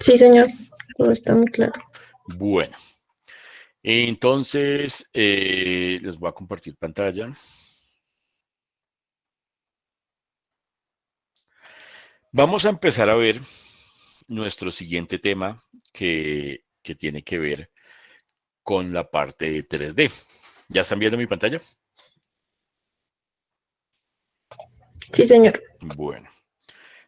Sí, señor, todo está muy claro. Bueno, entonces les voy a compartir pantalla. Vamos a empezar a ver nuestro siguiente tema que tiene que ver con la parte de 3D. ¿Ya están viendo mi pantalla? Sí, señor. Bueno,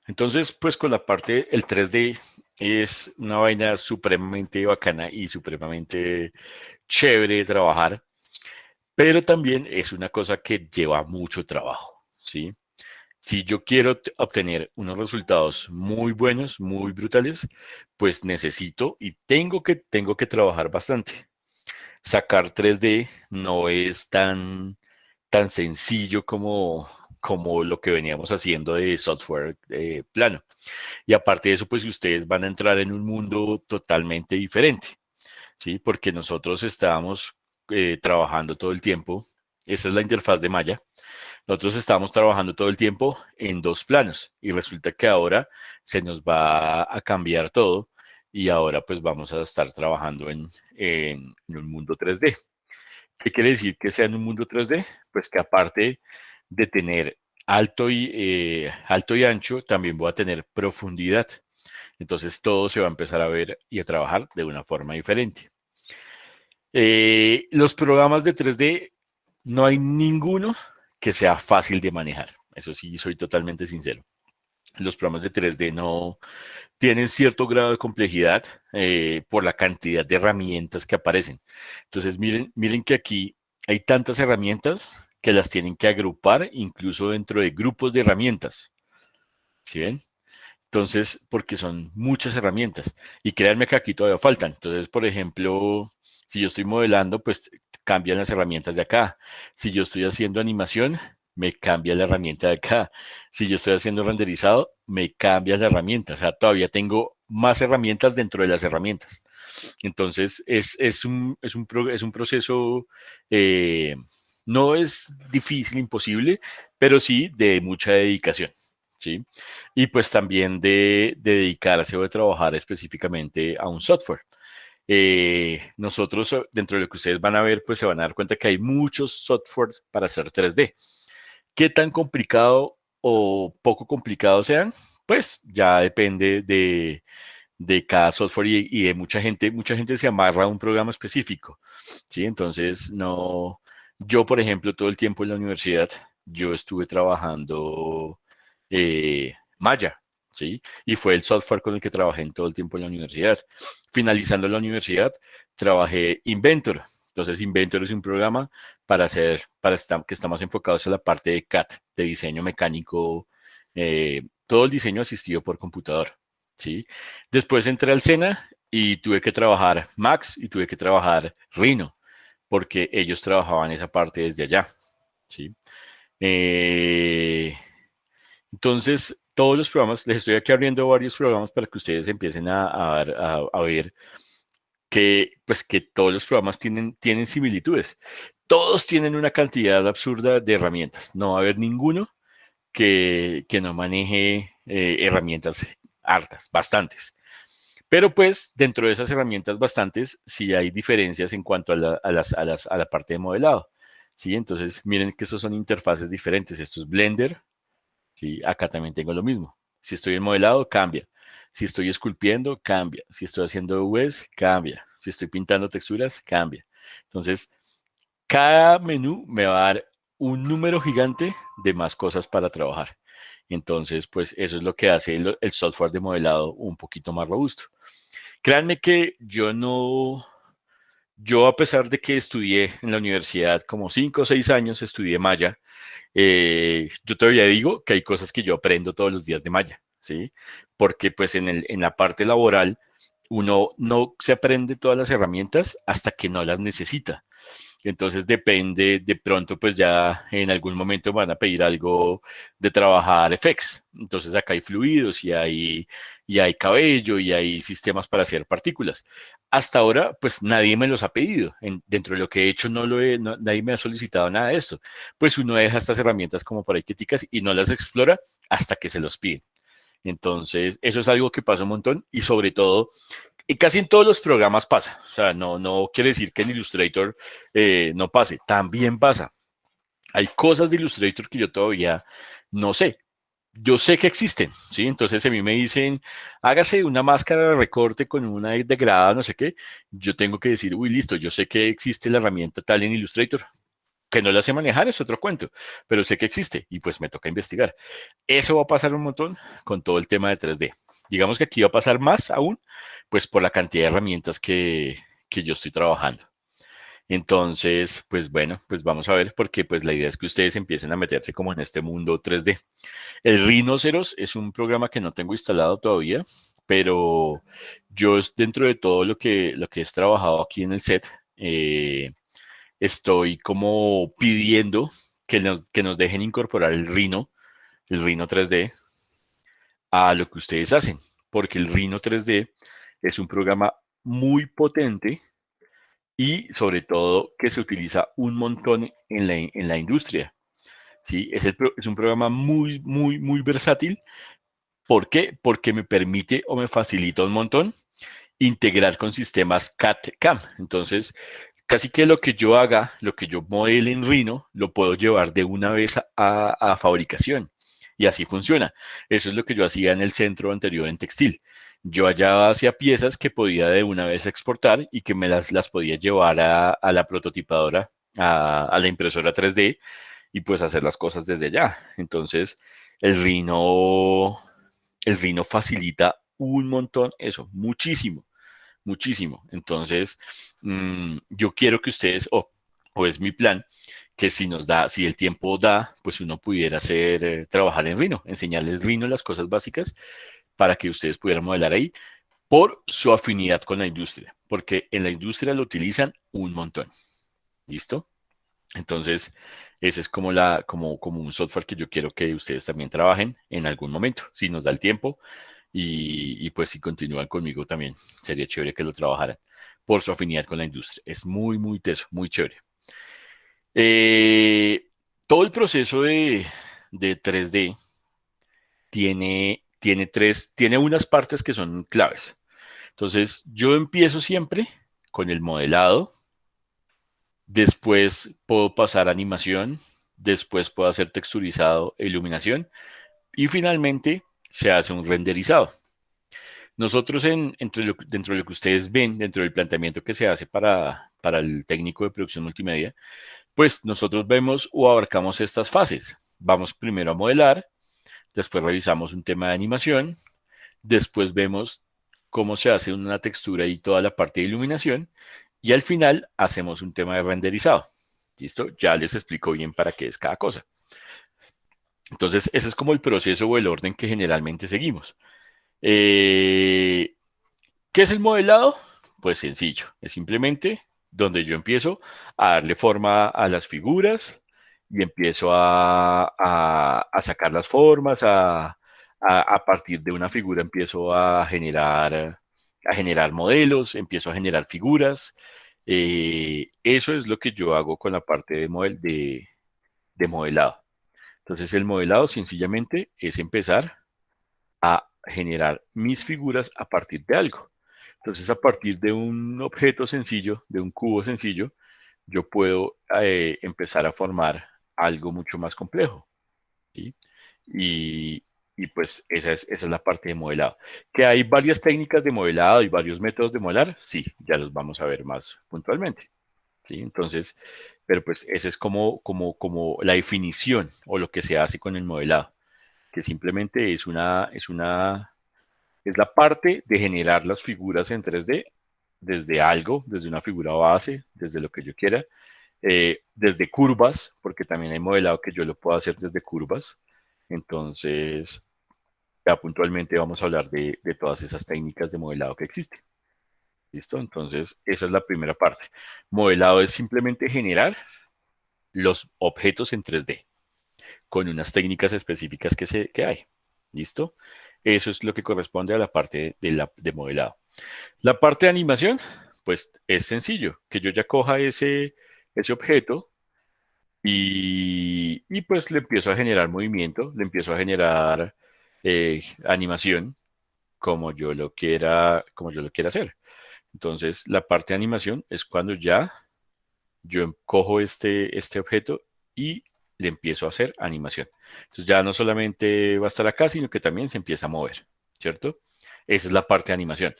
entonces pues con la parte, el 3D es una vaina supremamente bacana y supremamente chévere de trabajar, pero también es una cosa que lleva mucho trabajo, ¿sí? Si yo quiero obtener unos resultados muy buenos, muy brutales, pues necesito y tengo que trabajar bastante. Sacar 3D no es tan sencillo como lo que veníamos haciendo de software plano. Y aparte de eso, pues ustedes van a entrar en un mundo totalmente diferente, ¿sí? Porque nosotros estábamos trabajando todo el tiempo. Esta es la interfaz de Maya. Nosotros estábamos trabajando todo el tiempo en dos planos y resulta que ahora se nos va a cambiar todo y ahora pues vamos a estar trabajando en un mundo 3D. ¿Qué quiere decir que sea en un mundo 3D? Pues que aparte de tener alto y ancho, también voy a tener profundidad. Entonces todo se va a empezar a ver y a trabajar de una forma diferente. Los programas de 3D no hay ninguno que sea fácil de manejar. Eso sí, soy totalmente sincero. Los programas de 3D no tienen cierto grado de complejidad por la cantidad de herramientas que aparecen. Entonces, miren que aquí hay tantas herramientas que las tienen que agrupar incluso dentro de grupos de herramientas. ¿Sí ven? Entonces, porque son muchas herramientas. Y créanme que aquí todavía faltan. Entonces, por ejemplo, si yo estoy modelando, pues cambian las herramientas de acá. Si yo estoy haciendo animación, me cambia la herramienta de acá. Si yo estoy haciendo renderizado, me cambia la herramienta. O sea, todavía tengo más herramientas dentro de las herramientas. Entonces, es un proceso, no es difícil, imposible, pero sí de mucha dedicación. ¿Sí? Y pues también de dedicarse o de trabajar específicamente a un software. Nosotros, dentro de lo que ustedes van a ver, pues se van a dar cuenta que hay muchos softwares para hacer 3D. ¿Qué tan complicado o poco complicado sean? Pues ya depende de cada software y de mucha gente se amarra a un programa específico, ¿sí? Entonces, no, yo, por ejemplo, todo el tiempo en la universidad, yo estuve trabajando Maya, ¿sí? Y fue el software con el que trabajé en todo el tiempo en la universidad. Finalizando la universidad, trabajé Inventor. Entonces, Inventor es un programa que estamos enfocados en la parte de CAD, de diseño mecánico, todo el diseño asistido por computador, ¿sí? Después entré al SENA y tuve que trabajar Max y tuve que trabajar Rhino, porque ellos trabajaban esa parte desde allá, ¿sí? Eh, entonces, todos los programas, les estoy aquí abriendo varios programas para que ustedes empiecen a ver pues, que todos los programas tienen similitudes. Todos tienen una cantidad absurda de herramientas. No va a haber ninguno que no maneje herramientas hartas, bastantes. Pero pues dentro de esas herramientas bastantes sí hay diferencias en cuanto a la parte de modelado. ¿Sí? Entonces miren que estos son interfaces diferentes. Esto es Blender. ¿Sí? Acá también tengo lo mismo. Si estoy en modelado, cambia. Si estoy esculpiendo, cambia. Si estoy haciendo UVs, cambia. Si estoy pintando texturas, cambia. Entonces, cada menú me va a dar un número gigante de más cosas para trabajar. Entonces, pues eso es lo que hace el software de modelado un poquito más robusto. Créanme que yo a pesar de que estudié en la universidad como 5 o 6 años, estudié Maya, yo todavía digo que hay cosas que yo aprendo todos los días de Maya, ¿sí? Porque pues en la parte laboral uno no se aprende todas las herramientas hasta que no las necesita. Entonces depende, de pronto pues ya en algún momento van a pedir algo de trabajar FX. Entonces acá hay fluidos y hay cabello y hay sistemas para hacer partículas. Hasta ahora pues nadie me los ha pedido. Dentro de lo que he hecho nadie me ha solicitado nada de esto. Pues uno deja estas herramientas como por ahí quieticas y no las explora hasta que se los piden. Entonces, eso es algo que pasa un montón y sobre todo, casi en todos los programas pasa. O sea, no quiere decir que en Illustrator no pase, también pasa. Hay cosas de Illustrator que yo todavía no sé. Yo sé que existen, ¿sí? Entonces, a mí me dicen, hágase una máscara de recorte con una degradada, no sé qué. Yo tengo que decir, uy, listo, yo sé que existe la herramienta tal en Illustrator. Que no la sé manejar es otro cuento, pero sé que existe y pues me toca investigar. Eso va a pasar un montón con todo el tema de 3D. Digamos que aquí va a pasar más aún, pues por la cantidad de herramientas que yo estoy trabajando. Entonces, pues bueno, pues vamos a ver, porque pues la idea es que ustedes empiecen a meterse como en este mundo 3D. El Rhinoceros es un programa que no tengo instalado todavía, pero yo dentro de todo lo que he trabajado aquí en el set, estoy como pidiendo que nos dejen incorporar el Rhino 3D, a lo que ustedes hacen, porque el Rhino 3D es un programa muy potente y sobre todo que se utiliza un montón en la industria. ¿Sí? Es un programa muy, muy, muy versátil. ¿Por qué? Porque me permite o me facilita un montón integrar con sistemas CAD-CAM. Entonces, casi que lo que yo haga, lo que yo modele en Rhino, lo puedo llevar de una vez a fabricación. Y así funciona. Eso es lo que yo hacía en el centro anterior en textil. Yo allá hacía piezas que podía de una vez exportar y que me las podía llevar a la prototipadora, a la impresora 3D y pues hacer las cosas desde allá. Entonces, el Rhino, el Rhino facilita un montón eso, muchísimo, muchísimo. Entonces, yo quiero que ustedes, o es mi plan, que si el tiempo da, pues uno pudiera trabajar en Rhino, enseñarles Rhino las cosas básicas para que ustedes pudieran modelar ahí por su afinidad con la industria, porque en la industria lo utilizan un montón. ¿Listo? Entonces, ese es como un software que yo quiero que ustedes también trabajen en algún momento, si nos da el tiempo y pues si continúan conmigo también, sería chévere que lo trabajaran por su afinidad con la industria. Es muy, muy teso, muy chévere. Eh, Todo el proceso de 3D tiene unas partes que son claves. Entonces, yo empiezo siempre con el modelado. Después puedo pasar a animación, después puedo hacer texturizado e iluminación y finalmente se hace un renderizado. Nosotros dentro de lo que ustedes ven, dentro del planteamiento que se hace para el técnico de producción multimedia, pues nosotros vemos o abarcamos estas fases. Vamos primero a modelar, después revisamos un tema de animación, después vemos cómo se hace una textura y toda la parte de iluminación y al final hacemos un tema de renderizado. ¿Listo? Ya les explico bien para qué es cada cosa. Entonces, ese es como el proceso o el orden que generalmente seguimos. Eh, ¿Qué es el modelado? Pues sencillo, es simplemente donde yo empiezo a darle forma a las figuras y empiezo a sacar las formas, a partir de una figura empiezo a generar modelos, empiezo a generar figuras. Eso es lo que yo hago con la parte de modelado. Entonces el modelado sencillamente es empezar a generar mis figuras a partir de algo. Entonces, a partir de un objeto sencillo, de un cubo sencillo, yo puedo empezar a formar algo mucho más complejo, ¿sí? Y, y pues esa es la parte de modelado. ¿Que hay varias técnicas de modelado y varios métodos de modelar? Sí, ya los vamos a ver más puntualmente, ¿sí? Entonces, pero pues esa es como la definición o lo que se hace con el modelado, que simplemente es la parte de generar las figuras en 3D desde algo, desde una figura base, desde lo que yo quiera, desde curvas, porque también hay modelado que yo lo puedo hacer desde curvas. Entonces, ya puntualmente vamos a hablar de todas esas técnicas de modelado que existen. ¿Listo? Entonces, esa es la primera parte. Modelado es simplemente generar los objetos en 3D con unas técnicas específicas que hay. ¿Listo? Eso es lo que corresponde a la parte de modelado. La parte de animación, pues es sencillo, que yo ya coja ese objeto y pues le empiezo a generar movimiento, le empiezo a generar animación como yo lo quiera hacer. Entonces, la parte de animación es cuando ya yo cojo este objeto y le empiezo a hacer animación. Entonces, ya no solamente va a estar acá, sino que también se empieza a mover, ¿cierto? Esa es la parte de animación.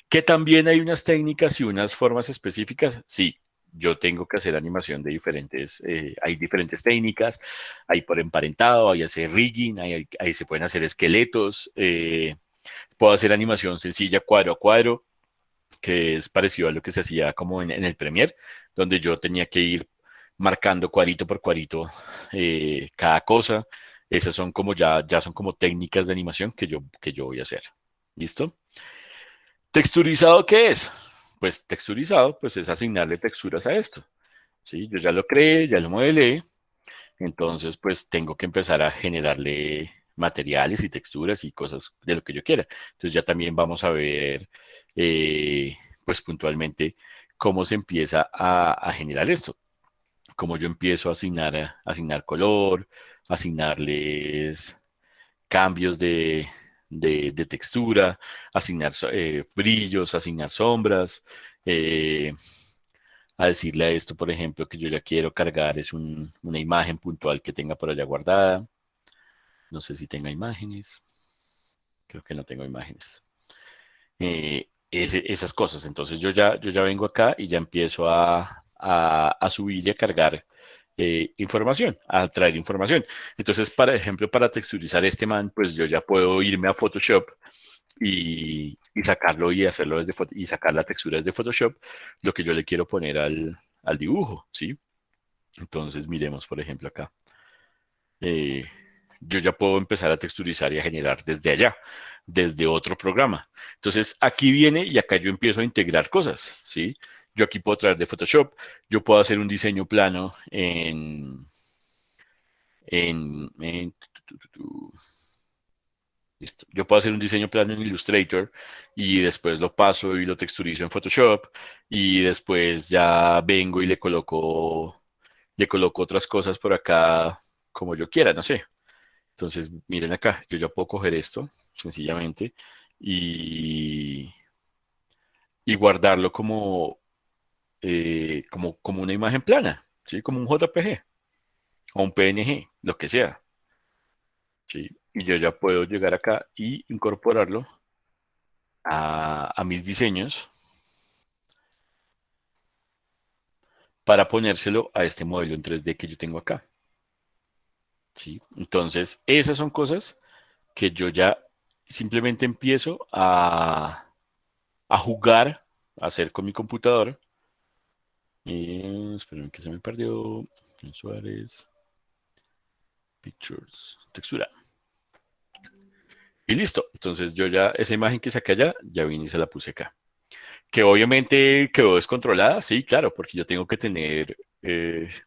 Que también hay unas técnicas y unas formas específicas. Sí, yo tengo que hacer animación de hay diferentes técnicas. Hay por emparentado, hay hacer rigging, ahí se pueden hacer esqueletos. Puedo hacer animación sencilla cuadro a cuadro, que es parecido a lo que se hacía como en el Premiere, donde yo tenía que ir marcando cuadrito por cuadrito cada cosa. Esas son como ya son como técnicas de animación que yo voy a hacer. ¿Listo? ¿Texturizado qué es? Pues texturizado, pues es asignarle texturas a esto. ¿Sí? Yo ya lo creé, ya lo modelé, entonces pues tengo que empezar a generarle materiales y texturas y cosas de lo que yo quiera. Entonces ya también vamos a ver pues puntualmente cómo se empieza a generar esto. Cómo yo empiezo a asignar color, asignarles cambios de textura, asignar brillos, asignar sombras, eh, a decirle a esto, por ejemplo, que yo ya quiero cargar es una imagen puntual que tenga por allá guardada. No sé si tenga imágenes. Creo que no tengo imágenes. Esas cosas. Entonces yo ya vengo acá y ya empiezo a subir y a cargar información, a traer información. Entonces, por ejemplo, para texturizar este man, pues yo ya puedo irme a Photoshop y sacarlo y hacerlo y sacar la textura desde Photoshop, lo que yo le quiero poner al dibujo, ¿sí? Entonces, miremos, por ejemplo, acá. Eh, yo ya puedo empezar a texturizar y a generar desde allá, desde otro programa. Entonces, aquí viene y acá yo empiezo a integrar cosas, ¿sí? Yo aquí puedo traer de Photoshop, yo puedo hacer un diseño plano listo. Yo puedo hacer un diseño plano en Illustrator y después lo paso y lo texturizo en Photoshop y después ya vengo y le coloco otras cosas por acá como yo quiera, no sé. Entonces, miren acá, yo ya puedo coger esto sencillamente y, y guardarlo como una imagen plana, ¿sí? Como un JPG o un PNG, lo que sea, ¿sí? Y yo ya puedo llegar acá y incorporarlo a mis diseños para ponérselo a este modelo en 3D que yo tengo acá, ¿sí? Entonces, esas son cosas que yo ya simplemente empiezo a jugar, a hacer con mi computador. Esperen que se me perdió. Suárez, Pictures, textura. Y listo. Entonces yo ya, esa imagen que saqué allá, ya vine y se la puse acá. Que obviamente quedó descontrolada, sí, claro, porque yo tengo que tener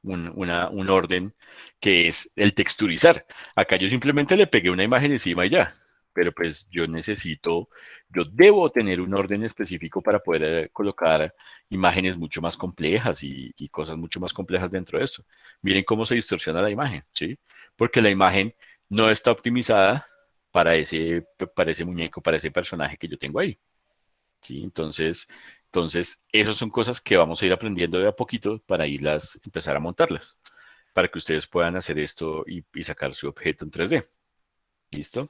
un orden que es el texturizar. Acá yo simplemente le pegué una imagen encima y ya, pero pues yo debo tener un orden específico para poder colocar imágenes mucho más complejas y cosas mucho más complejas dentro de esto. Miren cómo se distorsiona la imagen, ¿sí? Porque la imagen no está optimizada para ese muñeco, para ese personaje que yo tengo ahí. ¿Sí? Entonces, esas son cosas que vamos a ir aprendiendo de a poquito para empezar a montarlas, para que ustedes puedan hacer esto y sacar su objeto en 3D. ¿Listo?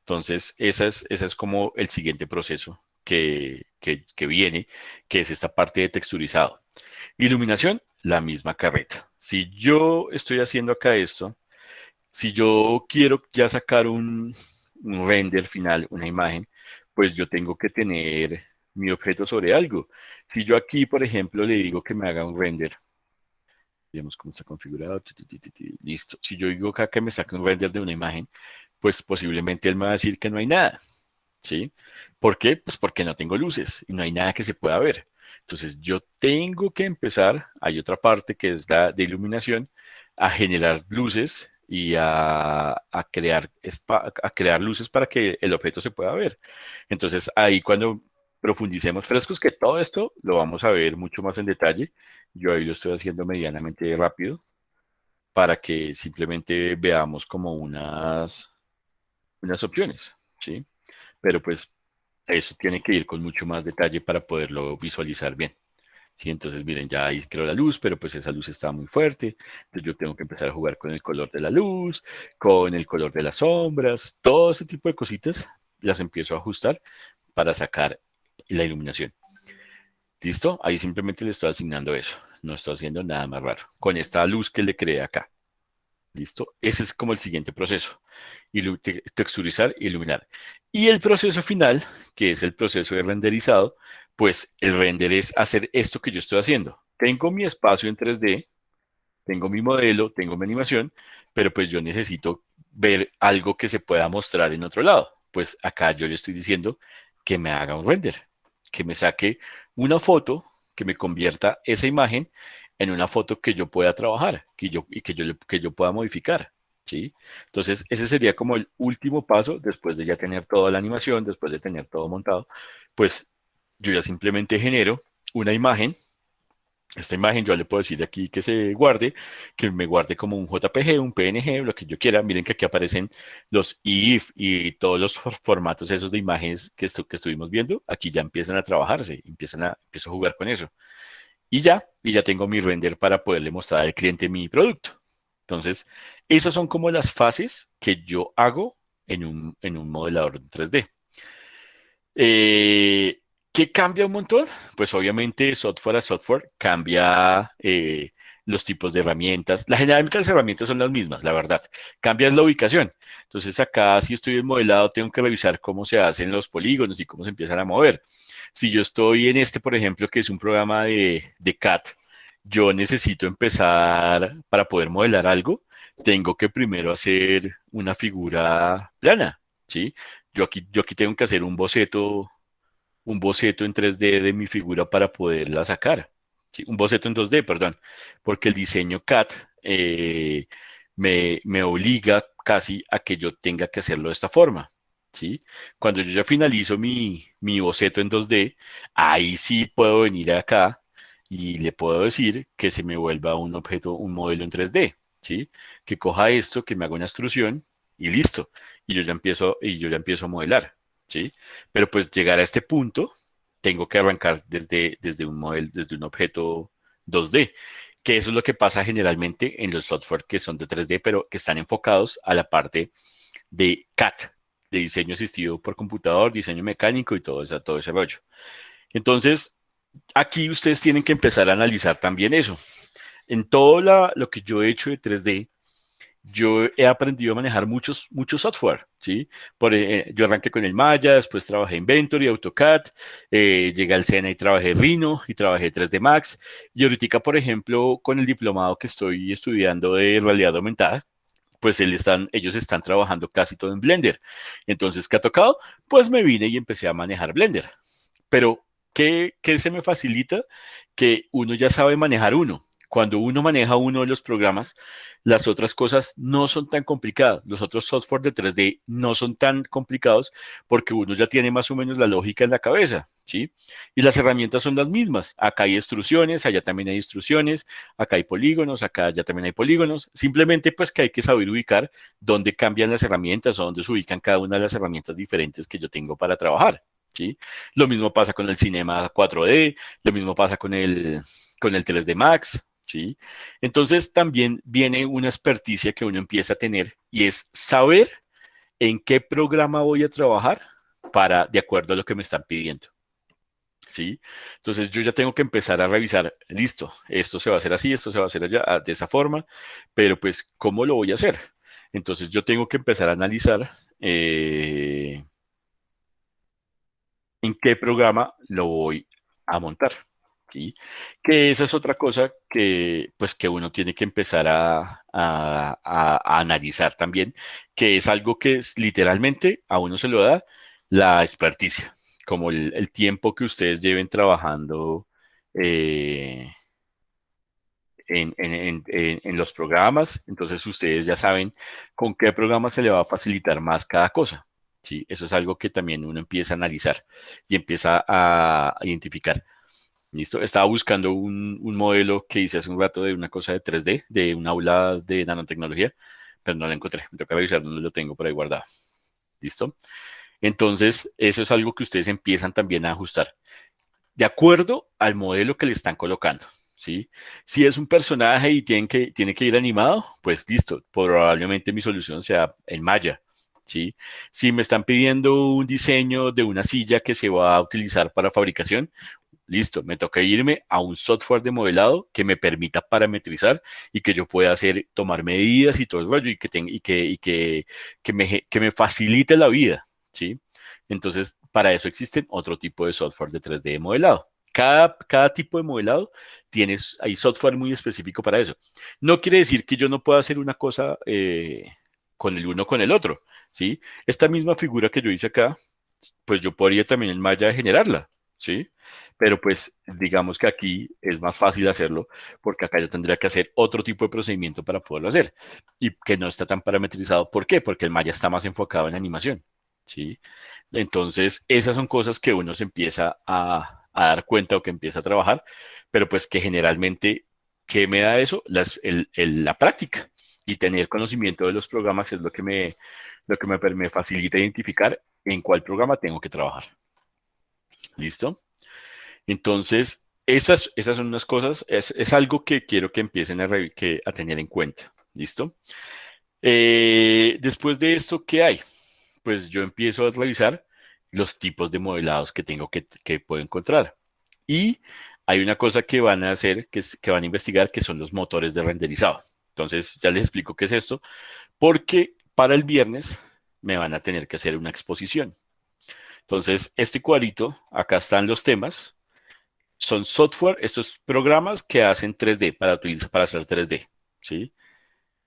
Entonces, esa es como el siguiente proceso que viene, que es esta parte de texturizado. Iluminación, la misma carreta. Si yo estoy haciendo acá esto, si yo quiero ya sacar un render final, una imagen, pues yo tengo que tener mi objeto sobre algo. Si yo aquí, por ejemplo, le digo que me haga un render, digamos cómo está configurado, listo. Si yo digo acá que me saque un render de una imagen, pues posiblemente él me va a decir que no hay nada, ¿sí? ¿Por qué? Pues porque no tengo luces y no hay nada que se pueda ver. Entonces yo tengo que empezar, hay otra parte que es la de iluminación, a generar luces y a crear luces para que el objeto se pueda ver. Entonces ahí cuando profundicemos frescos, que todo esto lo vamos a ver mucho más en detalle. Yo ahí lo estoy haciendo medianamente rápido para que simplemente veamos como unas opciones, ¿sí? Pero pues eso tiene que ir con mucho más detalle para poderlo visualizar bien. ¿Sí? Entonces, miren, ya ahí creo la luz, pero pues esa luz está muy fuerte. Entonces yo tengo que empezar a jugar con el color de la luz, con el color de las sombras, todo ese tipo de cositas las empiezo a ajustar para sacar la iluminación. ¿Listo? Ahí simplemente le estoy asignando eso. No estoy haciendo nada más raro. Con esta luz que le creé acá. ¿Listo? Ese es como el siguiente proceso. Texturizar y iluminar. Y el proceso final, que es el proceso de renderizado, pues el render es hacer esto que yo estoy haciendo. Tengo mi espacio en 3D, tengo mi modelo, tengo mi animación, pero pues yo necesito ver algo que se pueda mostrar en otro lado. Pues acá yo le estoy diciendo que me haga un render, que me saque una foto, que me convierta esa imagen en una foto que yo pueda trabajar, que yo pueda modificar, ¿sí? Entonces, ese sería como el último paso después de ya tener toda la animación, después de tener todo montado, pues yo ya simplemente genero una imagen. Esta imagen yo le puedo decir aquí que se guarde, que me guarde como un JPG, un PNG, lo que yo quiera. Miren que aquí aparecen los IF y todos los formatos esos de imágenes que estuvimos viendo. Aquí ya empiezan a trabajarse, empiezo a jugar con eso. Y ya tengo mi render para poderle mostrar al cliente mi producto. Entonces, esas son como las fases que yo hago en un modelador 3D. Eh, ¿Qué cambia un montón? Pues obviamente software a software cambia los tipos de herramientas. Generalmente las herramientas son las mismas, la verdad. Cambia la ubicación. Entonces acá si estoy en modelado tengo que revisar cómo se hacen los polígonos y cómo se empiezan a mover. Si yo estoy en este, por ejemplo, que es un programa de CAD, yo necesito empezar para poder modelar algo, tengo que primero hacer una figura plana, ¿sí? Yo aquí tengo que hacer un boceto en 3D de mi figura para poderla sacar. ¿Sí? Un boceto en 2D, perdón, porque el diseño CAD me obliga casi a que yo tenga que hacerlo de esta forma. ¿Sí? Cuando yo ya finalizo mi boceto en 2D, ahí sí puedo venir acá y le puedo decir que se me vuelva un objeto, un modelo en 3D. ¿Sí? Que coja esto, que me haga una extrusión y listo. Y yo ya empiezo a modelar. ¿Sí? Pero pues llegar a este punto, tengo que arrancar desde un modelo, desde un objeto 2D, que eso es lo que pasa generalmente en los software que son de 3D, pero que están enfocados a la parte de CAD, de diseño asistido por computador, diseño mecánico y todo ese rollo. Entonces, aquí ustedes tienen que empezar a analizar también eso. En todo lo que yo he hecho de 3D, yo he aprendido a manejar muchos software, ¿sí? Yo arranqué con el Maya, después trabajé en Inventor AutoCAD, llegué al Sena y trabajé Rhino y trabajé 3D Max. Y ahorita, por ejemplo, con el diplomado que estoy estudiando de realidad aumentada, pues ellos están trabajando casi todo en Blender. Entonces, ¿qué ha tocado? Pues me vine y empecé a manejar Blender. Pero, ¿qué se me facilita? Que uno ya sabe manejar uno. Cuando uno maneja uno de los programas, las otras cosas no son tan complicadas. Los otros software de 3D no son tan complicados porque uno ya tiene más o menos la lógica en la cabeza, ¿sí? Y las herramientas son las mismas. Acá hay instrucciones, allá también hay instrucciones, acá hay polígonos, acá ya también hay polígonos. Simplemente pues que hay que saber ubicar dónde cambian las herramientas o dónde se ubican cada una de las herramientas diferentes que yo tengo para trabajar. ¿Sí? Lo mismo pasa con el Cinema 4D, lo mismo pasa con el 3D Max, ¿sí? Entonces también viene una experticia que uno empieza a tener y es saber en qué programa voy a trabajar de acuerdo a lo que me están pidiendo. ¿Sí? Entonces yo ya tengo que empezar a revisar, listo, esto se va a hacer así, esto se va a hacer allá, de esa forma, pero pues, ¿cómo lo voy a hacer? Entonces yo tengo que empezar a analizar en qué programa lo voy a montar, ¿sí? Que esa es otra cosa que, pues, que uno tiene que empezar a analizar también, que es algo que es, literalmente a uno se lo da la experticia, como el tiempo que ustedes lleven trabajando en los programas, entonces ustedes ya saben con qué programa se le va a facilitar más cada cosa. Sí, eso es algo que también uno empieza a analizar y empieza a identificar. ¿Listo? Estaba buscando un modelo que hice hace un rato de una cosa de 3D, de un aula de nanotecnología, pero no lo encontré. Me toca revisar dónde lo tengo por ahí guardado. ¿listo? Entonces, eso es algo que ustedes empiezan también a ajustar de acuerdo al modelo que le están colocando, ¿sí? Si es un personaje y tiene que ir animado, pues listo, probablemente mi solución sea en Maya, ¿sí? Si me están pidiendo un diseño de una silla que se va a utilizar para fabricación, listo, me toca irme a un software de modelado que me permita parametrizar y que yo pueda hacer, tomar medidas y todo el rollo que me facilite la vida, ¿sí? Entonces, para eso existen otro tipo de software de 3D de modelado. Cada tipo de modelado hay software muy específico para eso. No quiere decir que yo no pueda hacer una cosa con el uno o con el otro, ¿sí? Esta misma figura que yo hice acá, pues yo podría también en Maya generarla, ¿sí? Pero pues digamos que aquí es más fácil hacerlo porque acá yo tendría que hacer otro tipo de procedimiento para poderlo hacer y que no está tan parametrizado. ¿Por qué? Porque el Maya está más enfocado en animación, ¿sí? Entonces, esas son cosas que uno se empieza a dar cuenta o que empieza a trabajar, pero pues que generalmente, ¿qué me da eso? La práctica y tener conocimiento de los programas es lo que me facilita identificar en cuál programa tengo que trabajar. ¿Listo? Entonces, esas son unas cosas, es algo que quiero que empiecen a tener en cuenta. ¿Listo? Después de esto, ¿qué hay? Pues yo empiezo a revisar los tipos de modelados que que puedo encontrar. Y hay una cosa que van a hacer, que van a investigar, que son los motores de renderizado. Entonces, ya les explico qué es esto, porque para el viernes me van a tener que hacer una exposición. Entonces, este cuadrito, acá están los temas, son software, estos programas que hacen 3D para hacer 3D, ¿sí?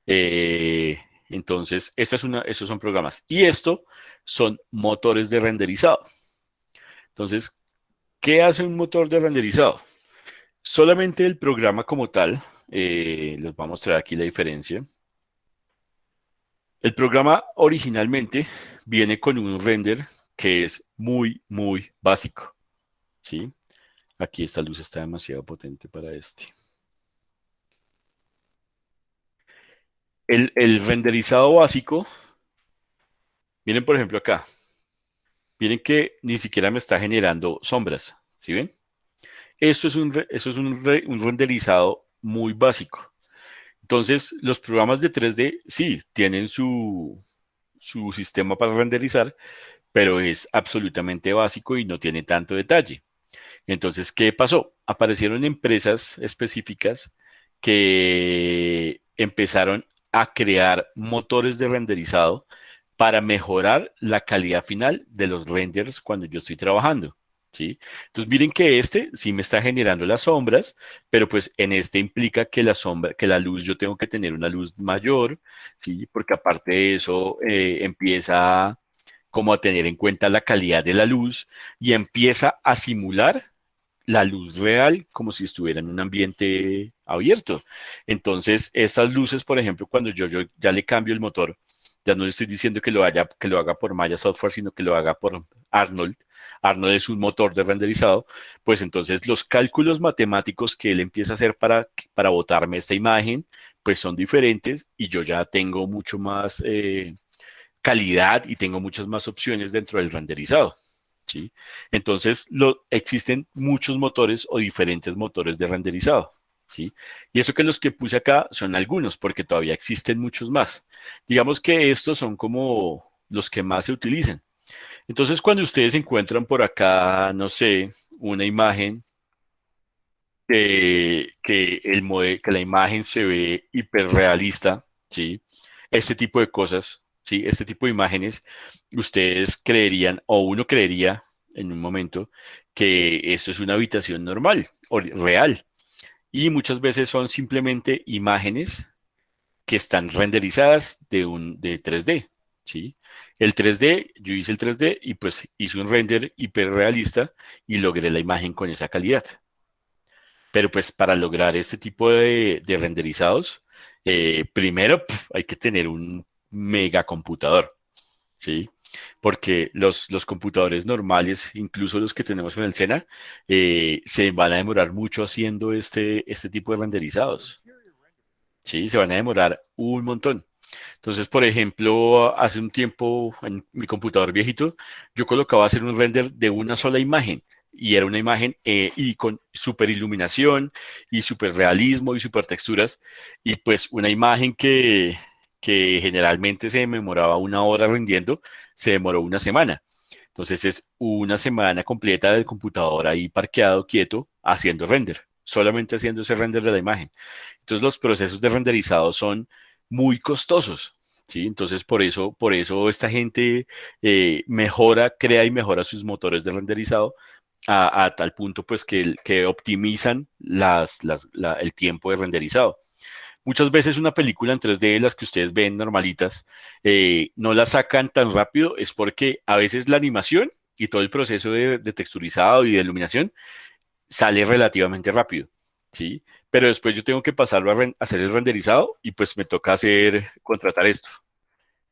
Eh, entonces, estos son programas. Y esto son motores de renderizado. Entonces, ¿qué hace un motor de renderizado? Solamente el programa como tal, les voy a mostrar aquí la diferencia. El programa originalmente viene con un render que es muy básico, ¿sí? Aquí esta luz está demasiado potente para este. El renderizado básico, miren por ejemplo acá, miren que ni siquiera me está generando sombras, ¿sí ven? Esto es un renderizado muy básico. Entonces, los programas de 3D sí tienen su sistema para renderizar, pero es absolutamente básico y no tiene tanto detalle. Entonces, ¿qué pasó? Aparecieron empresas específicas que empezaron a crear motores de renderizado para mejorar la calidad final de los renders cuando yo estoy trabajando, ¿sí? Entonces, miren que este sí me está generando las sombras, pero pues en este implica que que la luz, yo tengo que tener una luz mayor, ¿sí? Porque aparte de eso, empieza como a tener en cuenta la calidad de la luz y empieza a simular la luz real como si estuviera en un ambiente abierto. Entonces, estas luces, por ejemplo, cuando yo ya le cambio el motor, ya no le estoy diciendo que lo haga por Maya Software, sino que lo haga por Arnold. Arnold es un motor de renderizado, pues entonces los cálculos matemáticos que él empieza a hacer para botarme esta imagen, pues son diferentes y yo ya tengo mucho más calidad y tengo muchas más opciones dentro del renderizado. ¿Sí? Entonces, existen muchos motores o diferentes motores de renderizado. ¿Sí? Y eso que los que puse acá son algunos, porque todavía existen muchos más. Digamos que estos son como los que más se utilizan. Entonces, cuando ustedes encuentran por acá, no sé, una imagen que la imagen se ve hiperrealista, ¿sí? Este tipo de cosas, ¿sí? Este tipo de imágenes, ustedes creerían, o uno creería en un momento, que esto es una habitación normal o real. Y muchas veces son simplemente imágenes que están renderizadas de 3D, ¿sí? El 3D, yo hice el 3D y pues hice un render hiperrealista y logré la imagen con esa calidad. Pero pues para lograr este tipo de renderizados, primero hay que tener un mega computador, ¿sí? Porque los computadores normales, incluso los que tenemos en el Sena, se van a demorar mucho haciendo este tipo de renderizados, ¿sí? Se van a demorar un montón. Entonces, por ejemplo, hace un tiempo en mi computador viejito, yo colocaba a hacer un render de una sola imagen y era una imagen y con super iluminación y super realismo y super texturas y pues una imagen que generalmente se demoraba una hora rindiendo, se demoró una semana. Entonces es una semana completa del computador ahí parqueado, quieto, haciendo render, solamente haciendo ese render de la imagen. Entonces los procesos de renderizado son muy costosos, ¿sí? Entonces por eso esta gente mejora, crea y mejora sus motores de renderizado a tal punto pues que optimizan el tiempo de renderizado. Muchas veces una película en 3D, las que ustedes ven normalitas, no la sacan tan rápido, es porque a veces la animación y todo el proceso de texturizado y de iluminación sale relativamente rápido, ¿sí? Pero después yo tengo que pasarlo a hacer el renderizado y pues me toca contratar esto.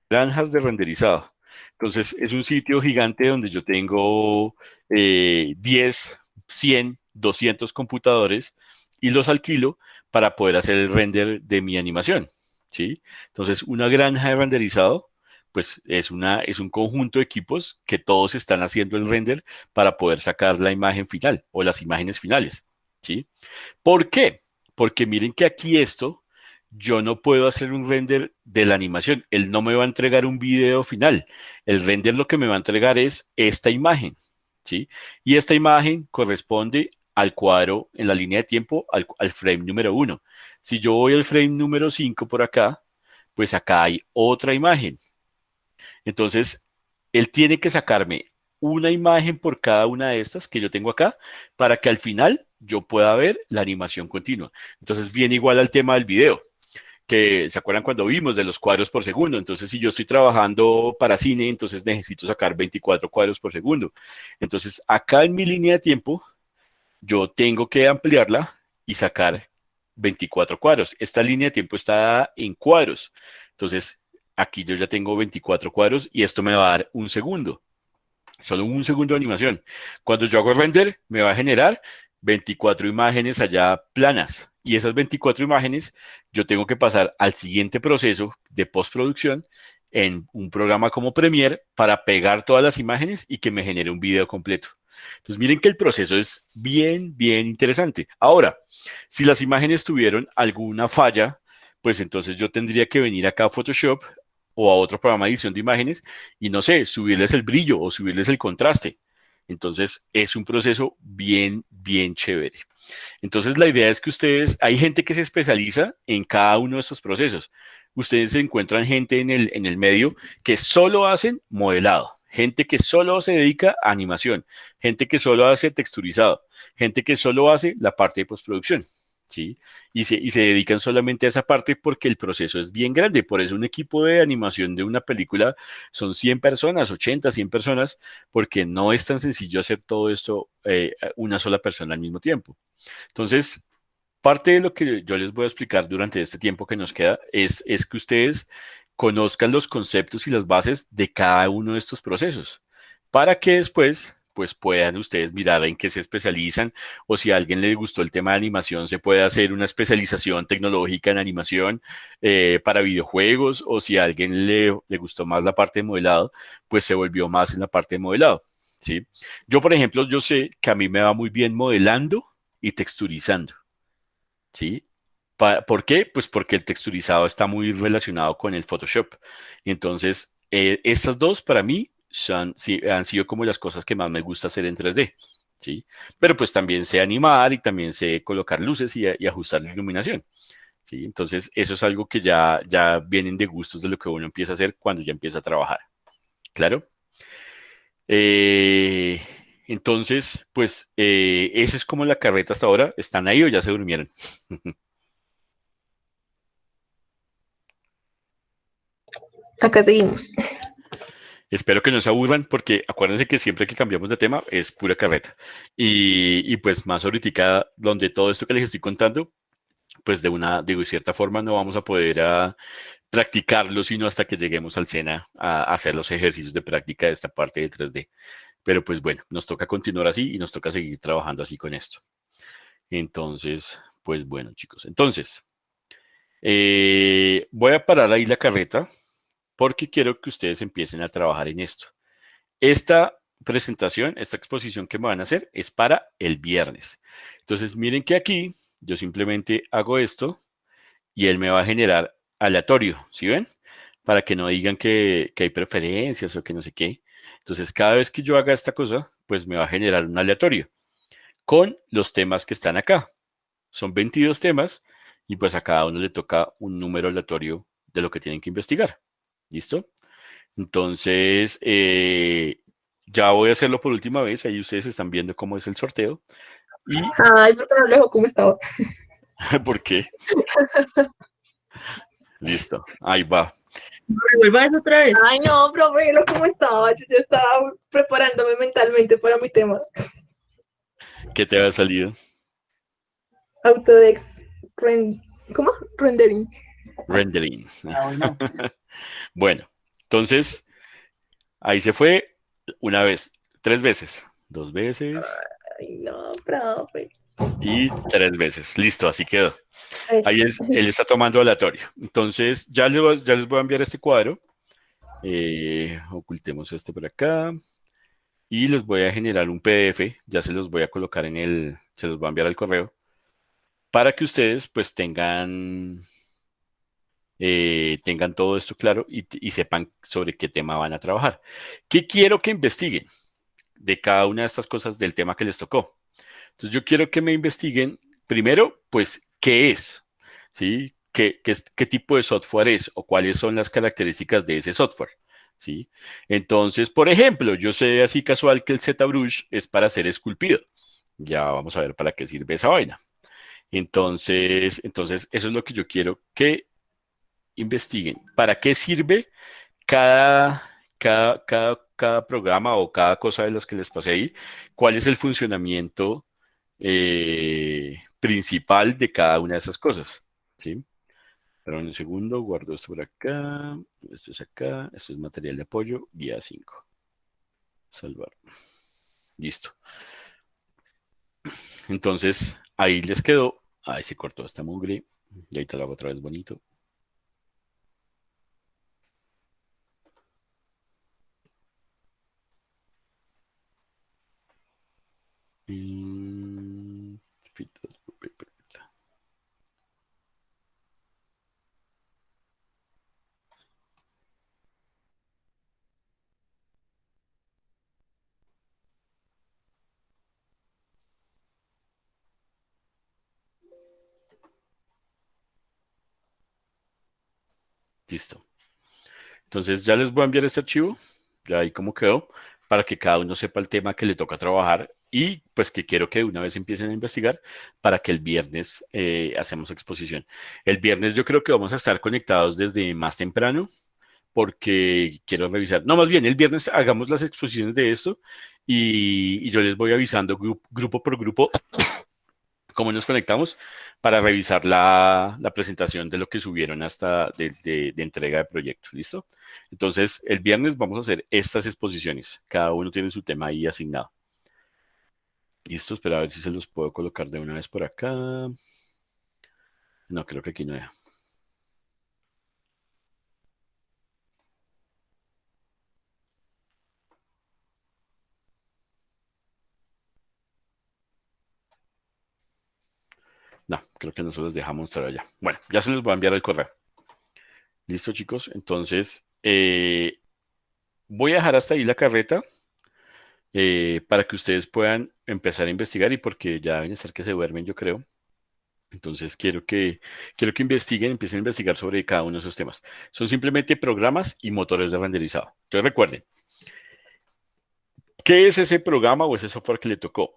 Granjas de renderizado. Entonces es un sitio gigante donde yo tengo 10, 100, 200 computadores y los alquilo para poder hacer el render de mi animación, ¿sí? Entonces una granja de renderizado pues es un conjunto de equipos que todos están haciendo el render para poder sacar la imagen final o las imágenes finales, ¿sí? ¿Por qué? Porque miren que aquí esto, yo no puedo hacer un render de la animación. Él no me va a entregar un video final. El render lo que me va a entregar es esta imagen, ¿sí? Y esta imagen corresponde al cuadro en la línea de tiempo, al frame número 1. Si yo voy al frame número 5 por acá, pues acá hay otra imagen. Entonces, él tiene que sacarme una imagen por cada una de estas que yo tengo acá para que al final yo pueda ver la animación continua. Entonces, viene igual al tema del video, que se acuerdan cuando vimos de los cuadros por segundo. Entonces, si yo estoy trabajando para cine, entonces necesito sacar 24 cuadros por segundo. Entonces, acá en mi línea de tiempo, yo tengo que ampliarla y sacar 24 cuadros. Esta línea de tiempo está en cuadros. Entonces, aquí yo ya tengo 24 cuadros y esto me va a dar un segundo. Solo un segundo de animación. Cuando yo hago render, me va a generar 24 imágenes allá planas. Y esas 24 imágenes yo tengo que pasar al siguiente proceso de postproducción en un programa como Premiere para pegar todas las imágenes y que me genere un video completo. Entonces miren que el proceso es bien, bien interesante. Ahora, si las imágenes tuvieron alguna falla, pues entonces yo tendría que venir acá a Photoshop o a otro programa de edición de imágenes y no sé, subirles el brillo o subirles el contraste. Entonces es un proceso bien, bien chévere. Entonces la idea es que ustedes, hay gente que se especializa en cada uno de estos procesos. Ustedes encuentran gente en el medio que solo hacen modelado, gente que solo se dedica a animación, gente que solo hace texturizado, gente que solo hace la parte de postproducción. ¿Sí? Y se dedican solamente a esa parte porque el proceso es bien grande. Por eso un equipo de animación de una película son 100 personas, 80, 100 personas, porque no es tan sencillo hacer todo esto una sola persona al mismo tiempo. Entonces, parte de lo que yo les voy a explicar durante este tiempo que nos queda es que ustedes conozcan los conceptos y las bases de cada uno de estos procesos para que después pues puedan ustedes mirar en qué se especializan o si a alguien le gustó el tema de animación se puede hacer una especialización tecnológica en animación para videojuegos o si a alguien le gustó más la parte de modelado pues se volvió más en la parte de modelado, ¿sí? Yo por ejemplo yo sé que a mí me va muy bien modelando y texturizando. ¿Sí? ¿Por qué? Pues porque el texturizado está muy relacionado con el Photoshop. Y entonces, estas dos para mí sí, han sido como las cosas que más me gusta hacer en 3D. ¿Sí? Pero pues también sé animar y también sé colocar luces y ajustar la iluminación. ¿Sí? Entonces, eso es algo que ya vienen de gustos de lo que uno empieza a hacer cuando ya empieza a trabajar. ¿Claro? Eh, entonces, pues, esa es como la carreta hasta ahora. ¿Están ahí o ya se durmieron? Acá seguimos. Espero que no se aburran porque acuérdense que siempre que cambiamos de tema es pura carreta. Y pues más ahorita donde todo esto que les estoy contando, pues de cierta forma no vamos a poder practicarlo sino hasta que lleguemos al SENA a hacer los ejercicios de práctica de esta parte de 3D. Pero pues bueno, nos toca continuar así y nos toca seguir trabajando así con esto. Entonces, pues bueno, chicos. Entonces, Voy a parar ahí la carreta porque quiero que ustedes empiecen a trabajar en esto. Esta presentación, esta exposición que me van a hacer es para el viernes. Entonces, miren que aquí yo simplemente hago esto y él me va a generar aleatorio, ¿sí ven? Para que no digan que hay preferencias o que no sé qué. Entonces, cada vez que yo haga esta cosa, pues me va a generar un aleatorio con los temas que están acá. Son 22 temas y pues a cada uno le toca un número aleatorio de lo que tienen que investigar. ¿Listo? Entonces, ya voy a hacerlo por última vez. Ahí ustedes están viendo cómo es el sorteo. ¿Y Ay, ¿por qué no lo dejo como estaba? por qué? Listo. Ahí va. Vuelvas otra vez. Ay, no, profe, lo como estaba. Yo ya estaba preparándome mentalmente para mi tema. ¿Qué te ha salido? Autodex. ¿Cómo? Rendering. Rendering. Bueno. Bueno, entonces, ahí se fue una vez, 3 veces, 2 veces Ay, no, profe. y 3 veces. Listo, así quedó. Ahí Eso. él está tomando aleatorio. Entonces, ya les voy a enviar este cuadro. Ocultemos este por acá. Y les voy a generar un PDF. Ya se los voy a colocar se los voy a enviar al correo. Para que ustedes pues tengan todo esto claro y sepan sobre qué tema van a trabajar. ¿Qué quiero que investiguen de cada una de estas cosas del tema que les tocó? Entonces yo quiero que me investiguen primero, pues, qué es, ¿sí? ¿Qué tipo de software es o cuáles son las características de ese software, ¿sí? Entonces, por ejemplo, yo sé así casual que el ZBrush es para ser esculpido. Ya vamos a ver para qué sirve esa vaina. Entonces eso es lo que yo quiero que investiguen. ¿Para qué sirve cada programa o cada cosa de las que les pasé ahí? ¿Cuál es el funcionamiento principal de cada una de esas cosas? ¿Sí? Pero un segundo, guardo esto por acá, esto es acá, esto es material de apoyo, guía 5. Salvar. Listo. Entonces, ahí les quedó. Ahí se cortó esta mugre. Y ahí te lo hago otra vez bonito. Y... Listo. Entonces ya les voy a enviar este archivo, ya ahí como quedó, para que cada uno sepa el tema que le toca trabajar y pues que quiero que de una vez empiecen a investigar para que el viernes hacemos exposición. El viernes yo creo que vamos a estar conectados desde más temprano porque quiero revisar. No, más bien, el viernes hagamos las exposiciones de esto y yo les voy avisando grupo por grupo cómo nos conectamos para revisar la presentación de lo que subieron hasta de entrega de proyecto. ¿Listo? Entonces, el viernes vamos a hacer estas exposiciones. Cada uno tiene su tema ahí asignado. Listo, espera a ver si se los puedo colocar de una vez por acá. No, creo que aquí no hay. No, creo que no se los deja mostrar allá. Bueno, ya se los voy a enviar al correo. Listo, chicos. Entonces, voy a dejar hasta ahí la carreta para que ustedes puedan empezar a investigar y porque ya deben estar que se duermen, yo creo. Entonces, quiero que investiguen, empiecen a investigar sobre cada uno de esos temas. Son simplemente programas y motores de renderizado. Entonces, recuerden, ¿qué es ese programa o ese software que le tocó?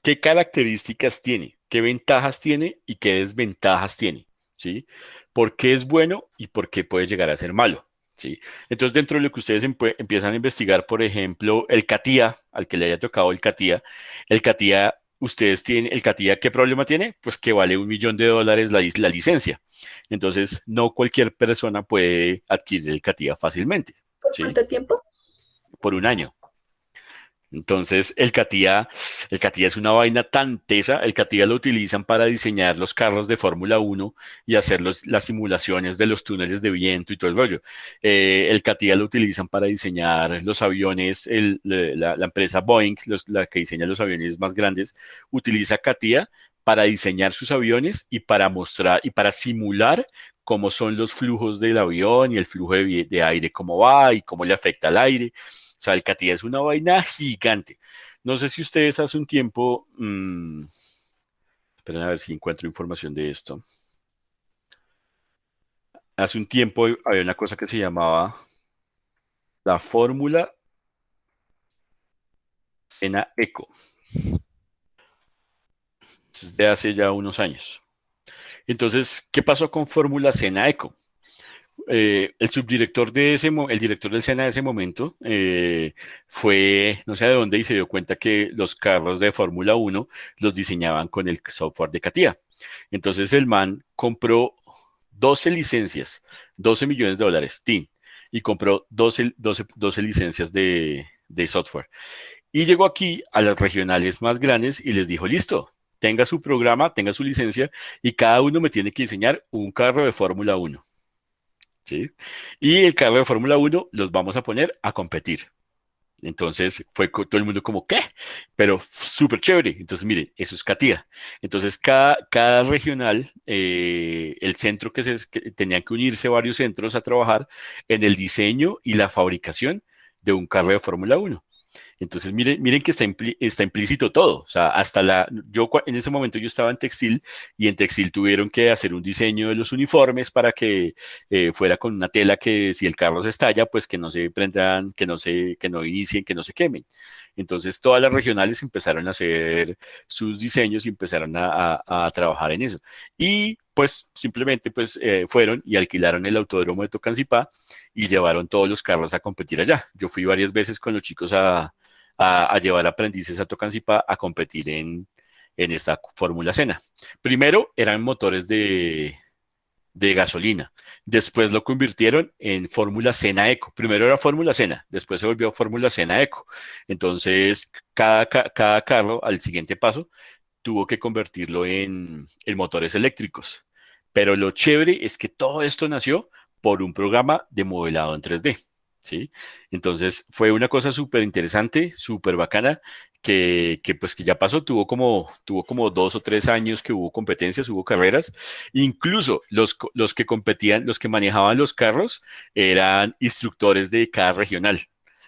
¿Qué características tiene? ¿Qué ventajas tiene y qué desventajas tiene? ¿Sí? ¿Por qué es bueno y por qué puede llegar a ser malo? ¿Sí? Entonces, dentro de lo que ustedes empiezan a investigar, por ejemplo, el CATIA, al que le haya tocado el CATIA, ustedes tienen, el CATIA, ¿qué problema tiene? Pues que vale $1.000.000 la licencia. Entonces, no cualquier persona puede adquirir el CATIA fácilmente, ¿Por ¿sí? cuánto tiempo? Por un año. Entonces, el CATIA es una vaina tan tesa. El CATIA lo utilizan para diseñar los carros de Fórmula Uno y hacer las simulaciones de los túneles de viento y todo el rollo. El CATIA lo utilizan para diseñar los aviones. La empresa Boeing, la que diseña los aviones más grandes, utiliza CATIA para diseñar sus aviones y para mostrar y para simular cómo son los flujos del avión y el flujo de aire, cómo va y cómo le afecta al aire. O sea, el CATIA es una vaina gigante. No sé si ustedes hace un tiempo, esperen a ver si encuentro información de esto. Hace un tiempo había una cosa que se llamaba la fórmula Sena Eco. Es de hace ya unos años. Entonces, ¿qué pasó con fórmula Sena Eco? El subdirector el director del SENA de ese momento, fue, no sé de dónde, y se dio cuenta que los carros de Fórmula Uno los diseñaban con el software de CATIA. Entonces el man compró 12 licencias, 12 millones de dólares, TIN, y compró 12 licencias de software. Y llegó aquí a las regionales más grandes y les dijo, listo, tenga su programa, tenga su licencia, y cada uno me tiene que diseñar un carro de Fórmula Uno. ¿Sí? Y el carro de Fórmula Uno los vamos a poner a competir. Entonces fue todo el mundo como, ¿qué? Pero súper chévere. Entonces, mire, eso es CATIA. Entonces, cada regional, el centro que tenían que unirse varios centros a trabajar en el diseño y la fabricación de un carro de Fórmula Uno. Entonces, miren que está implícito todo. O sea, en ese momento yo estaba en textil y en textil tuvieron que hacer un diseño de los uniformes para que fuera con una tela que si el carro se estalla, pues que no se prendan, que no inicien, que no se quemen. Entonces, todas las regionales empezaron a hacer sus diseños y empezaron a trabajar en eso. Y pues simplemente pues fueron y alquilaron el autódromo de Tocancipá y llevaron todos los carros a competir allá. Yo fui varias veces con los chicos a llevar aprendices a Tocancipá a competir en esta Fórmula Sena. Primero eran motores de gasolina, después lo convirtieron en Fórmula Sena Eco. Primero era Fórmula Sena, después se volvió Fórmula Sena Eco. Entonces, cada carro al siguiente paso tuvo que convertirlo en motores eléctricos. Pero lo chévere es que todo esto nació por un programa de modelado en 3D. ¿Sí? Entonces fue una cosa súper interesante, súper bacana, pues que ya pasó, tuvo como 2 o 3 años que hubo competencias, hubo carreras. Incluso los que competían, los que manejaban los carros, eran instructores de cada regional.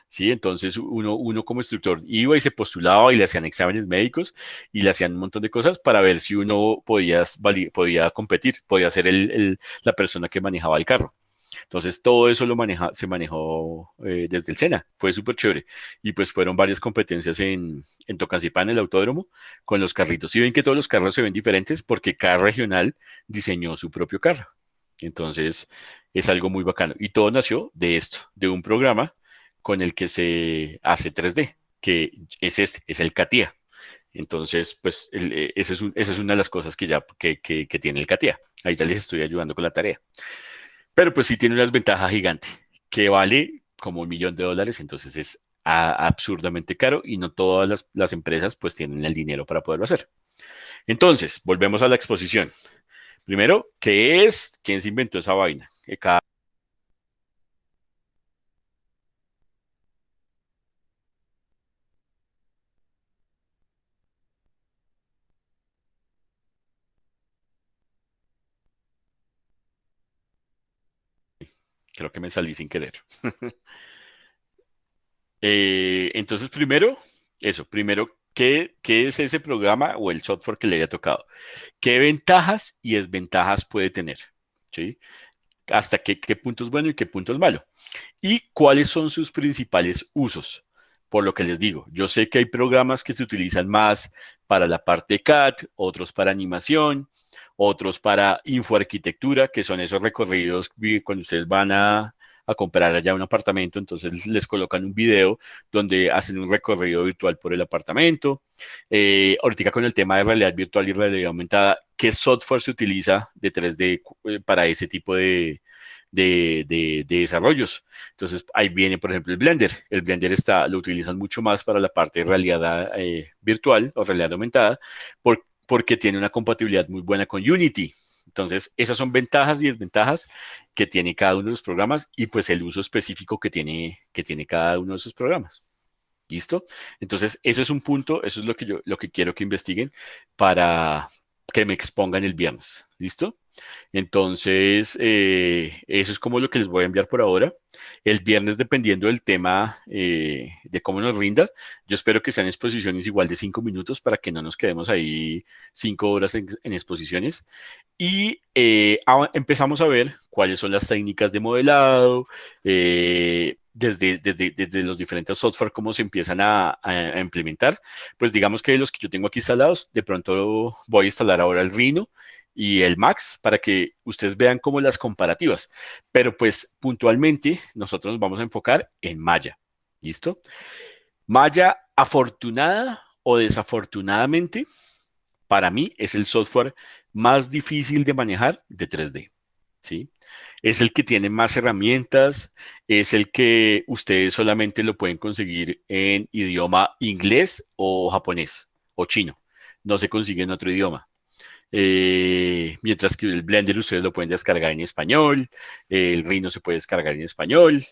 ¿Sí? Entonces uno como instructor iba y se postulaba y le hacían exámenes médicos y le hacían un montón de cosas para ver si uno podía competir, podía ser la persona que manejaba el carro. Entonces todo eso se manejó desde el SENA, fue súper chévere. Y pues fueron varias competencias en Tocancipá, en el autódromo, con los carritos. Y ven que todos los carros se ven diferentes porque cada regional diseñó su propio carro. Entonces es algo muy bacano. Y todo nació de esto, de un programa con el que se hace 3D, que es el CATIA. Entonces, pues esa es una de las cosas que tiene el CATIA. Ahí ya les estoy ayudando con la tarea. Pero pues sí tiene una desventaja gigante, que vale como $1 millón, entonces es absurdamente caro y no todas las empresas pues tienen el dinero para poderlo hacer. Entonces, volvemos a la exposición. Primero, ¿qué es? ¿Quién se inventó esa vaina? Creo que me salí sin querer. Entonces, primero, ¿qué es ese programa o el software que le haya tocado? ¿Qué ventajas y desventajas puede tener? ¿Sí? ¿Hasta qué punto es bueno y qué punto es malo? ¿Y cuáles son sus principales usos? Por lo que les digo, yo sé que hay programas que se utilizan más para la parte CAD, otros para animación, otros para infoarquitectura, que son esos recorridos cuando ustedes van a comprar allá un apartamento, entonces les colocan un video donde hacen un recorrido virtual por el apartamento. Ahorita con el tema de realidad virtual y realidad aumentada, ¿qué software se utiliza de 3D para ese tipo de desarrollos. Entonces, ahí viene, por ejemplo, el Blender. El Blender lo utilizan mucho más para la parte de realidad virtual o realidad aumentada, porque tiene una compatibilidad muy buena con Unity. Entonces, esas son ventajas y desventajas que tiene cada uno de los programas y pues el uso específico que tiene cada uno de esos programas. ¿Listo? Entonces, eso es un punto, eso es lo que quiero que investiguen para que me expongan el viernes. ¿Listo? Entonces, eso es como lo que les voy a enviar por ahora. El viernes, dependiendo del tema, de cómo nos rinda, yo espero que sean exposiciones igual de 5 minutos para que no nos quedemos ahí 5 horas en exposiciones. Y empezamos a ver cuáles son las técnicas de modelado, desde los diferentes software, cómo se empiezan a implementar. Pues digamos que los que yo tengo aquí instalados, de pronto voy a instalar ahora el Rhino y el Max para que ustedes vean como las comparativas. Pero pues puntualmente nosotros nos vamos a enfocar en Maya. ¿Listo? Maya, afortunada o desafortunadamente, para mí es el software más difícil de manejar de 3D. ¿Sí? Es el que tiene más herramientas, es el que ustedes solamente lo pueden conseguir en idioma inglés o japonés o chino. No se consigue en otro idioma. Mientras que el Blender ustedes lo pueden descargar en español, el Rhino se puede descargar en español.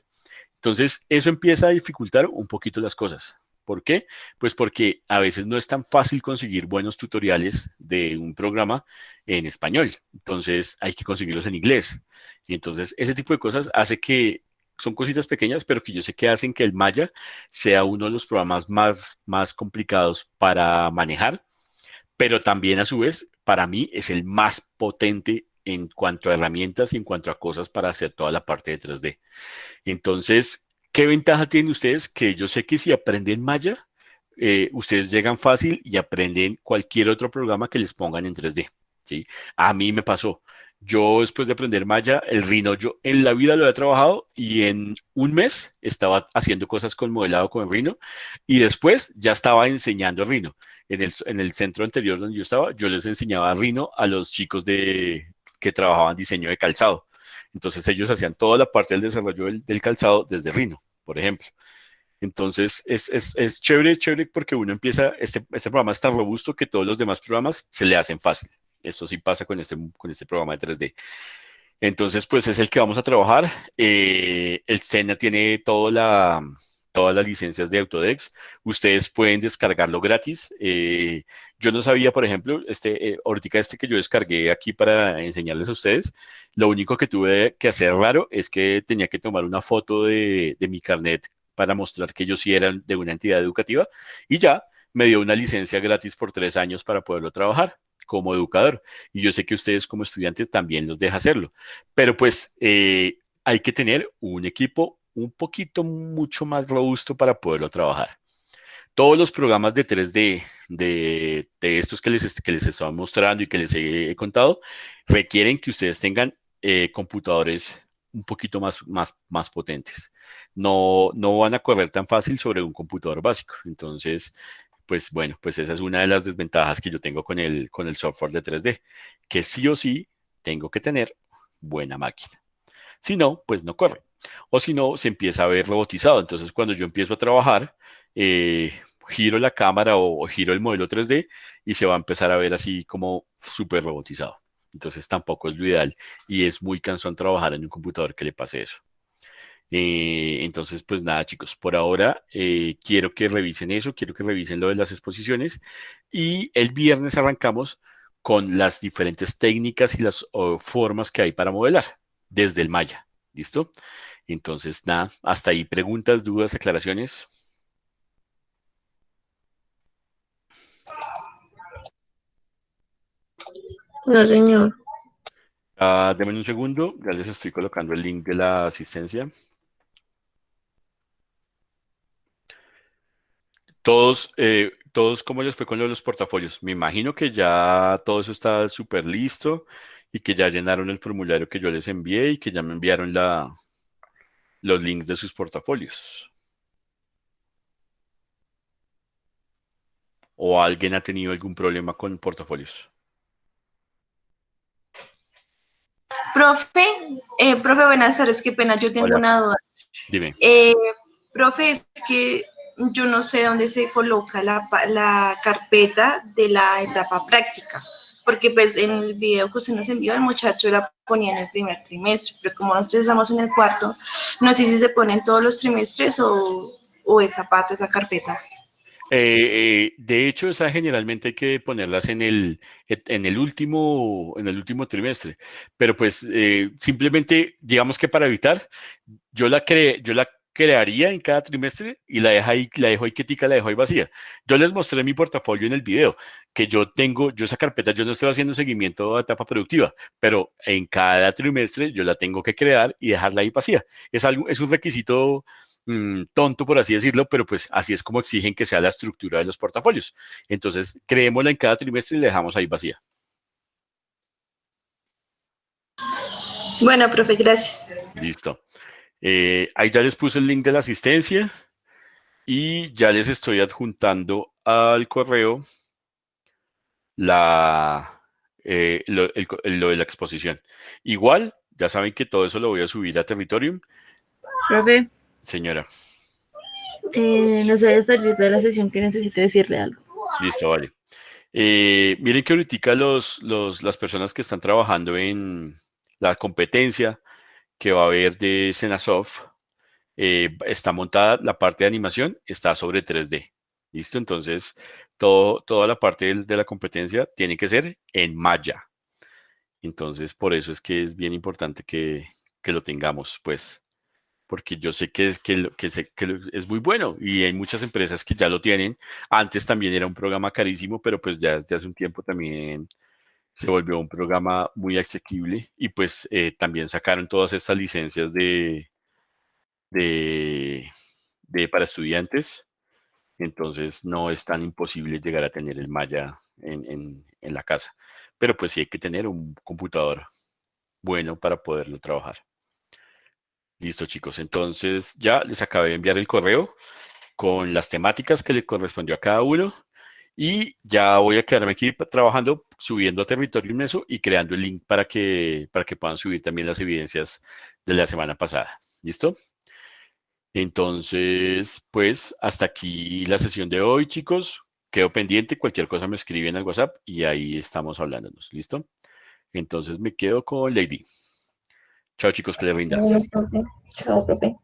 Entonces, eso empieza a dificultar un poquito las cosas. ¿Por qué? Pues porque a veces no es tan fácil conseguir buenos tutoriales de un programa en español. Entonces, hay que conseguirlos en inglés. Y entonces, ese tipo de cosas hace que son cositas pequeñas, pero que yo sé que hacen que el Maya sea uno de los programas más complicados para manejar, pero también a su vez, para mí es el más potente en cuanto a herramientas y en cuanto a cosas para hacer toda la parte de 3D. Entonces, ¿qué ventaja tienen ustedes? Que yo sé que si aprenden Maya, ustedes llegan fácil y aprenden cualquier otro programa que les pongan en 3D, ¿sí? A mí me pasó. Yo después de aprender Maya, el Rhino, yo en la vida lo he trabajado y en un mes estaba haciendo cosas con modelado con el Rhino y después ya estaba enseñando Rhino. En el centro anterior donde yo estaba, yo les enseñaba Rhino a los chicos que trabajaban diseño de calzado. Entonces ellos hacían toda la parte del desarrollo del calzado desde Rhino, por ejemplo. Entonces es chévere, chévere porque uno empieza, este programa es tan robusto que todos los demás programas se le hacen fácil. Esto sí pasa con este programa de 3D. Entonces, pues es el que vamos a trabajar. El Sena tiene todas las licencias de Autodesk. Ustedes pueden descargarlo gratis. Yo no sabía, por ejemplo, ahorita que yo descargué aquí para enseñarles a ustedes, lo único que tuve que hacer raro es que tenía que tomar una foto de mi carnet para mostrar que ellos sí eran de una entidad educativa y ya me dio una licencia gratis por 3 años para poderlo trabajar como educador. Y yo sé que ustedes como estudiantes también los deja hacerlo. Pero pues hay que tener un equipo un poquito mucho más robusto para poderlo trabajar. Todos los programas de 3D de estos que les estoy mostrando y que les he contado requieren que ustedes tengan computadores un poquito más potentes. No van a correr tan fácil sobre un computador básico. Entonces, pues bueno, pues esa es una de las desventajas que yo tengo con el software de 3D, que sí o sí tengo que tener buena máquina. Si no, pues no corre. O si no, se empieza a ver robotizado. Entonces, cuando yo empiezo a trabajar, giro la cámara o giro el modelo 3D y se va a empezar a ver así como súper robotizado. Entonces, tampoco es lo ideal y es muy cansón trabajar en un computador que le pase eso. Entonces, pues nada, chicos, por ahora quiero que revisen eso, quiero que revisen lo de las exposiciones y el viernes arrancamos con las diferentes técnicas y las formas que hay para modelar desde el Maya. ¿Listo? Entonces, nada, hasta ahí preguntas, dudas, aclaraciones. No, señor. Denme un segundo, ya les estoy colocando el link de la asistencia. Todos, ¿cómo les fue con lo de los portafolios? Me imagino que ya todo eso está súper listo y que ya llenaron el formulario que yo les envié y que ya me enviaron los links de sus portafolios. ¿O alguien ha tenido algún problema con portafolios? Profe, buenas tardes, qué pena, yo tengo Hola. una duda. Dime. Profe, es que yo no sé dónde se coloca la carpeta de la etapa práctica, porque pues en el video que usted nos envió, el muchacho la ponía en el primer trimestre, pero como nosotros estamos en el cuarto, no sé si se pone en todos los trimestres o esa parte, esa carpeta. De hecho, esa generalmente hay que ponerlas en el último trimestre, pero pues simplemente, digamos que para evitar, yo la crearía en cada trimestre y la dejo ahí quietica, la dejo ahí vacía. Yo les mostré mi portafolio en el video, que yo esa carpeta, yo no estoy haciendo seguimiento a etapa productiva, pero en cada trimestre yo la tengo que crear y dejarla ahí vacía. Es un requisito tonto, por así decirlo, pero pues así es como exigen que sea la estructura de los portafolios. Entonces, creémosla en cada trimestre y la dejamos ahí vacía. Bueno, profe, gracias. Listo. Ahí ya les puse el link de la asistencia y ya les estoy adjuntando al correo lo de la exposición. Igual, ya saben que todo eso lo voy a subir a Territorium. Profe, Señora, no se vaya a salir de la sesión que necesito decirle algo. listo, vale. Miren que ahorita las personas que están trabajando en la competencia que va a haber de Cenasoft, está montada, la parte de animación está sobre 3D. ¿Listo? Entonces, toda la parte de la competencia tiene que ser en Maya. Entonces, por eso es que es bien importante que lo tengamos, pues, porque yo sé es muy bueno y hay muchas empresas que ya lo tienen. Antes también era un programa carísimo, pero pues ya desde hace un tiempo también se volvió un programa muy asequible y pues también sacaron todas estas licencias de, para estudiantes. Entonces no es tan imposible llegar a tener el Maya en la casa. Pero pues sí hay que tener un computador bueno para poderlo trabajar. Listo, chicos. Entonces ya les acabé de enviar el correo con las temáticas que le correspondió a cada uno. Y ya voy a quedarme aquí trabajando, subiendo a Territorio Inmenso y creando el link para que puedan subir también las evidencias de la semana pasada. ¿Listo? Entonces, pues hasta aquí la sesión de hoy, chicos. Quedo pendiente, cualquier cosa me escriben al WhatsApp y ahí estamos hablándonos. ¿Listo? Entonces me quedo con Lady. Chao, chicos, que le rinda. Bueno, profe. Chao, profe.